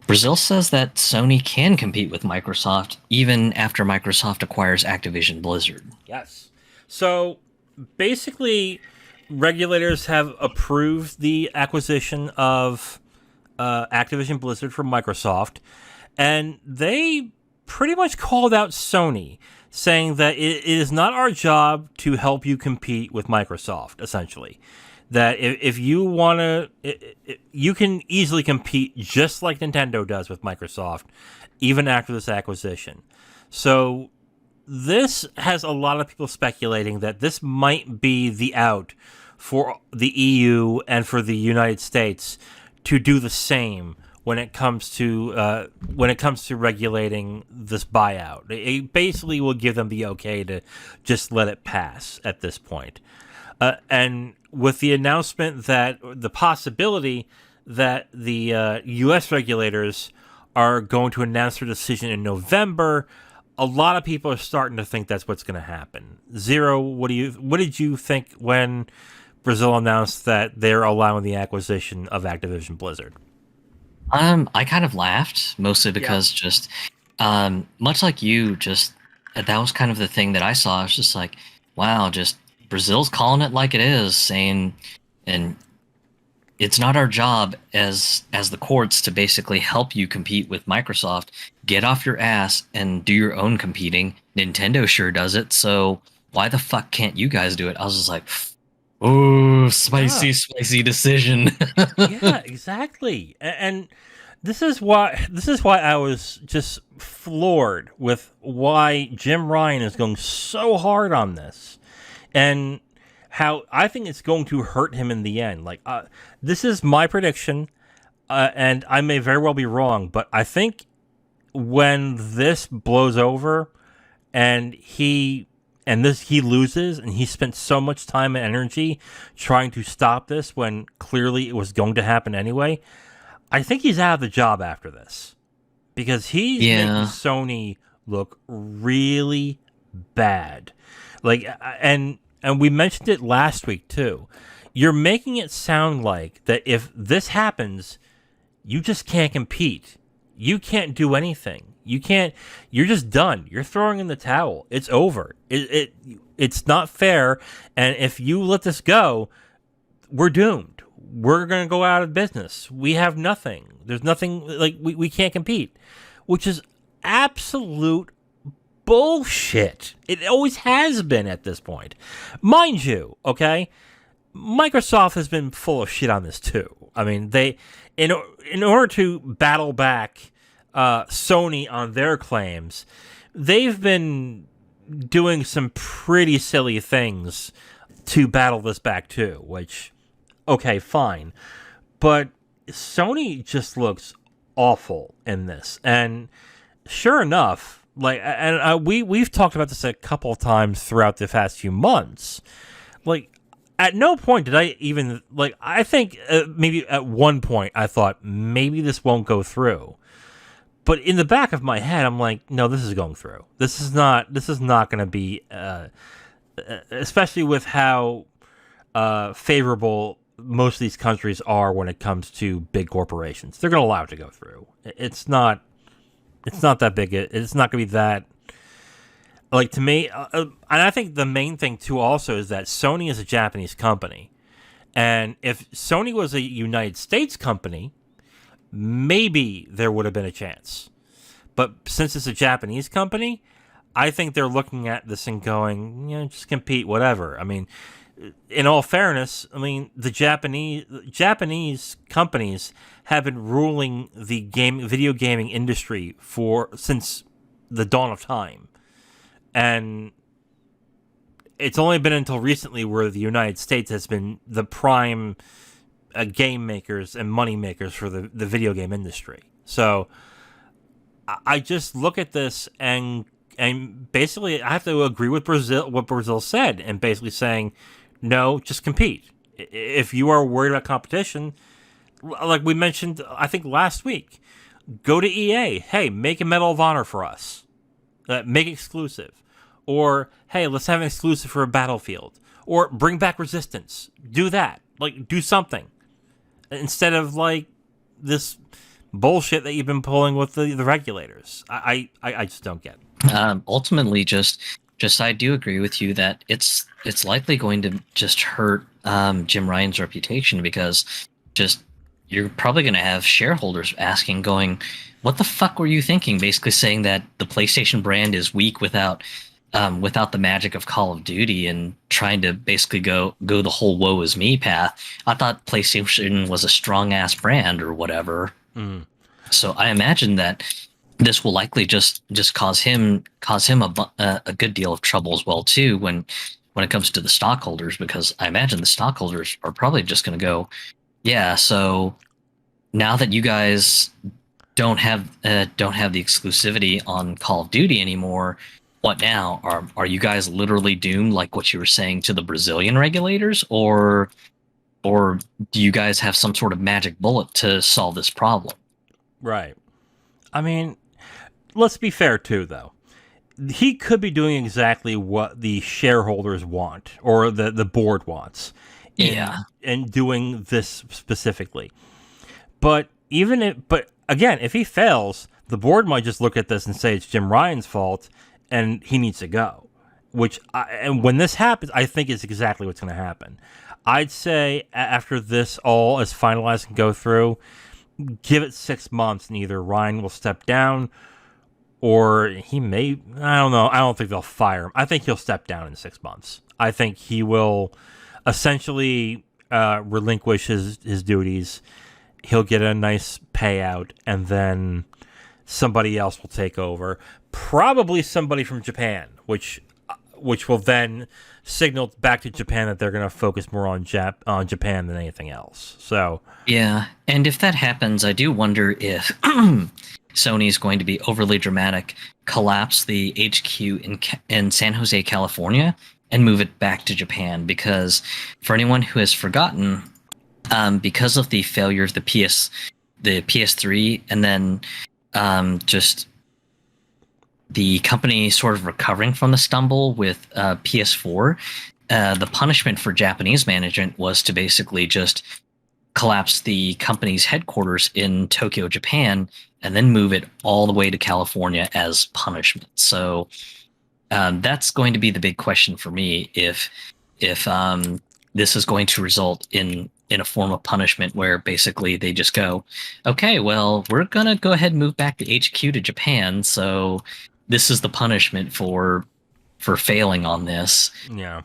Brazil says that Sony can compete with Microsoft even after Microsoft acquires Activision Blizzard. Yes. So basically, regulators have approved the acquisition of Activision Blizzard from Microsoft, and they pretty much called out Sony, saying that it is not our job to help you compete with Microsoft, essentially. That if you want to, you can easily compete just like Nintendo does with Microsoft, even after this acquisition. So this has a lot of people speculating that this might be the out for the EU and for the United States to do the same when it comes to regulating this buyout. It basically will give them the okay to just let it pass at this point. And with the announcement that the possibility that the U.S. regulators are going to announce their decision in November, a lot of people are starting to think that's what's going to happen. Zero, what did you think when Brazil announced that they're allowing the acquisition of Activision Blizzard? I kind of laughed mostly Yeah. because just much like you, just that was kind of the thing that I saw. I was just like, wow, just Brazil's calling it like it is, saying, and it's not our job as the courts to basically help you compete with Microsoft. Get off your ass and do your own competing. Nintendo sure does it, so why the fuck can't you guys do it? I was just like, oh, Yeah. spicy, spicy decision. Yeah, exactly. And this is why I was just floored with why Jim Ryan is going so hard on this, and how I think it's going to hurt him in the end. Like, this is my prediction, and I may very well be wrong, but I think when this blows over and he loses and he spent so much time and energy trying to stop this when clearly it was going to happen anyway, I think he's out of the job after this because he's making Yeah. Sony look really bad. Like, and we mentioned it last week too. You're making it sound like that if this happens, you just can't compete. You can't do anything. You can't. You're just done. You're throwing in the towel. It's over. It's not fair. And if you let this go, we're doomed. We're gonna go out of business. We have nothing. There's nothing like we can't compete, which is absolute bullshit. It always has been at this point, mind you. Okay, Microsoft has been full of shit on this too. I mean, in order to battle back Sony on their claims, they've been doing some pretty silly things to battle this back too. Which, okay, fine, but Sony just looks awful in this, and sure enough, like, and we've talked about this a couple of times throughout the past few months, like at no point did I even like. I think maybe at one point I thought maybe this won't go through, but in the back of my head I'm like, no, this is going through. This is not. This is not going to be, especially with how favorable most of these countries are when it comes to big corporations. They're going to allow it to go through. It's not. It's not that big. It's not going to be that. Like, to me, and I think the main thing too also is that Sony is a Japanese company, and if Sony was a United States company, maybe there would have been a chance. But since it's a Japanese company, I think they're looking at this and going, just compete, whatever. I mean, in all fairness, I mean the Japanese companies have been ruling the video gaming industry for since the dawn of time. And it's only been until recently where the United States has been the prime game makers and money makers for the video game industry. So I just look at this and basically I have to agree with Brazil, what Brazil said, and basically saying, no, just compete. If you are worried about competition, like we mentioned, I think last week, go to EA. Hey, make a Medal of Honor for us. Make it exclusive. Or, hey, let's have an exclusive for a Battlefield. Or bring back Resistance. Do that. Like, do something. Instead of, like, this bullshit that you've been pulling with the regulators. I just don't get it. Ultimately, just I do agree with you that it's likely going to just hurt Jim Ryan's reputation, because just you're probably going to have shareholders asking, going, "What the fuck were you thinking?" Basically saying that the PlayStation brand is weak without the magic of Call of Duty, and trying to basically go the whole woe is me path. I thought PlayStation was a strong ass brand or whatever. Mm. So I imagine that this will likely just cause him a good deal of trouble as well too, when it comes to the stockholders, because I imagine the stockholders are probably just going to go, yeah, so now that you guys don't have the exclusivity on Call of Duty anymore, what now? Are you guys literally doomed, like what you were saying to the Brazilian regulators, or do you guys have some sort of magic bullet to solve this problem? Right. I mean, let's be fair too, though. He could be doing exactly what the shareholders want, or the board wants, Yeah. in doing this specifically. But but again, if he fails, the board might just look at this and say it's Jim Ryan's fault, and he needs to go. And when this happens, I think it's exactly what's going to happen. I'd say after this all is finalized and go through, give it 6 months, and either Ryan will step down, or he may. I don't know. I don't think they'll fire him. I think he'll step down in 6 months. I think he will essentially relinquish his duties. He'll get a nice payout, and then somebody else will take over. Probably somebody from Japan, which will then signal back to Japan that they're going to focus more on Japan than anything else. So Yeah, and if that happens, I do wonder if Sony's going to be overly dramatic, collapse the HQ in San Jose, California, and move it back to Japan. Because for anyone who has forgotten, because of the failure of the PS3, and then just the company sort of recovering from the stumble with PS4, the punishment for Japanese management was to basically just collapse the company's headquarters in Tokyo, Japan, and then move it all the way to California as punishment. So that's going to be the big question for me, if this is going to result in a form of punishment where basically they just go, okay, well, we're gonna go ahead and move back the HQ to Japan, so this is the punishment for failing on this. yeah,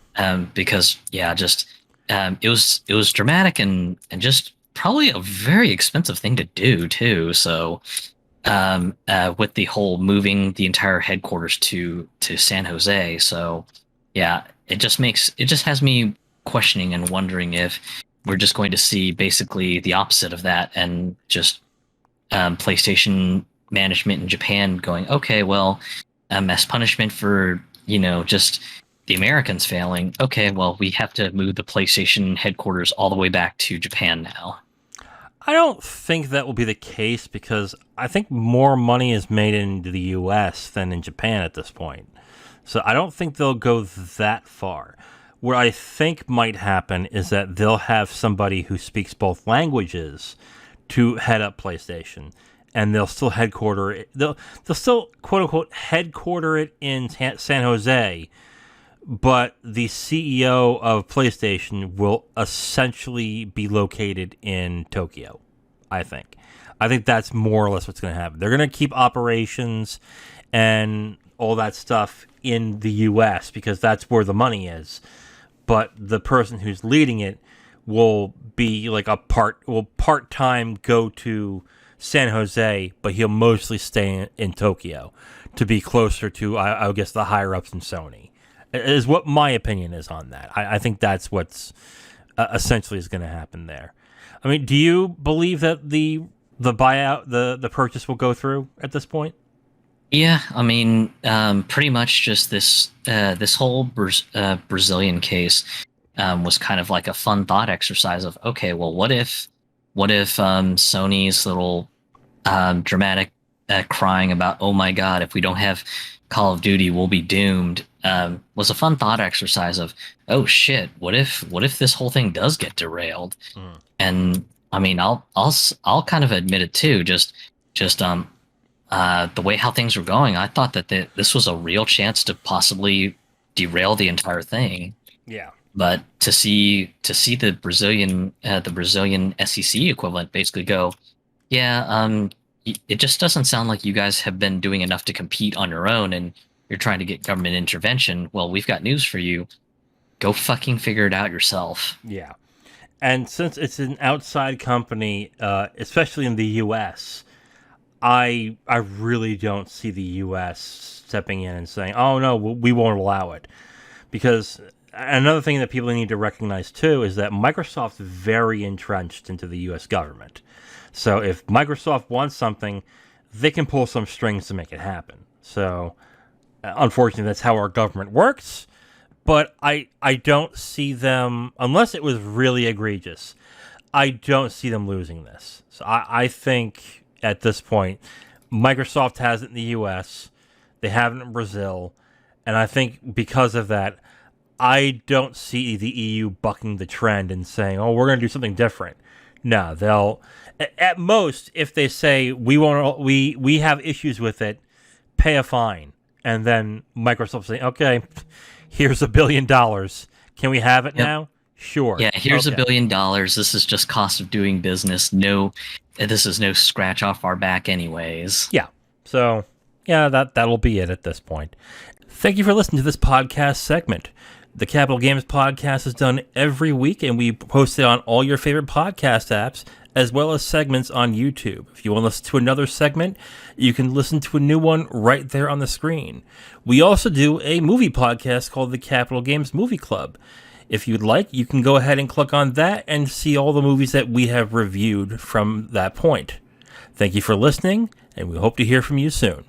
Because yeah, just it was dramatic, and just probably a very expensive thing to do too. So with the whole moving the entire headquarters to San Jose, so yeah, it just has me questioning and wondering if we're just going to see basically the opposite of that, and just PlayStation management in Japan going, okay, well, as punishment for just the Americans failing, okay, well, we have to move the PlayStation headquarters all the way back to Japan now. I don't think that will be the case, because I think more money is made in the U.S. than in Japan at this point. So I don't think they'll go that far. What I think might happen is that they'll have somebody who speaks both languages to head up PlayStation, and they'll still headquarter it. They'll still quote unquote headquarter it in San Jose, but the CEO of PlayStation will essentially be located in Tokyo. I think that's more or less what's going to happen. They're going to keep operations and all that stuff in the U.S. because that's where the money is. But the person who's leading it will be like part-time go to San Jose, but he'll mostly stay in Tokyo to be closer to, I guess, the higher-ups in Sony, is what my opinion is on that. I think that's what's essentially is going to happen there. I mean, do you believe that the buyout, the purchase will go through at this point? Yeah, I mean, pretty much just this whole Brazilian case was kind of like a fun thought exercise of, okay, well, what if Sony's little dramatic crying about, oh my God, if we don't have Call of Duty, we'll be doomed, was a fun thought exercise of, oh shit, what if this whole thing does get derailed? And I mean, I'll kind of admit it too. Just the way how things were going, I thought that this was a real chance to possibly derail the entire thing. Yeah. But to see the Brazilian SEC equivalent basically go, yeah, it just doesn't sound like you guys have been doing enough to compete on your own, and you're trying to get government intervention. Well, we've got news for you. Go fucking figure it out yourself. Yeah. And since it's an outside company, especially in the U.S., I really don't see the U.S. stepping in and saying, "Oh no, we won't allow it," because another thing that people need to recognize too is that Microsoft's very entrenched into the U.S. government. So if Microsoft wants something, they can pull some strings to make it happen. So unfortunately, that's how our government works. But I don't see them, unless it was really egregious, I don't see them losing this. So I think at this point, Microsoft has it in the US, they have it in Brazil, and I think because of that, I don't see the EU bucking the trend and saying, "Oh, we're going to do something different." No, they'll at most, if they say we have issues with it, pay a fine, and then Microsoft say, "Okay, here's $1 billion. Can we have it now?" Sure. Yeah, here's Okay. $1 billion. This is just cost of doing business. No, this is no scratch off our back, anyways. Yeah. So, yeah, that'll be it at this point. Thank you for listening to this podcast segment. The Capital Games podcast is done every week, and we post it on all your favorite podcast apps, as well as segments on YouTube. If you want to listen to another segment, you can listen to a new one right there on the screen. We also do a movie podcast called the Capital Games Movie Club. If you'd like, you can go ahead and click on that and see all the movies that we have reviewed from that point. Thank you for listening, and we hope to hear from you soon.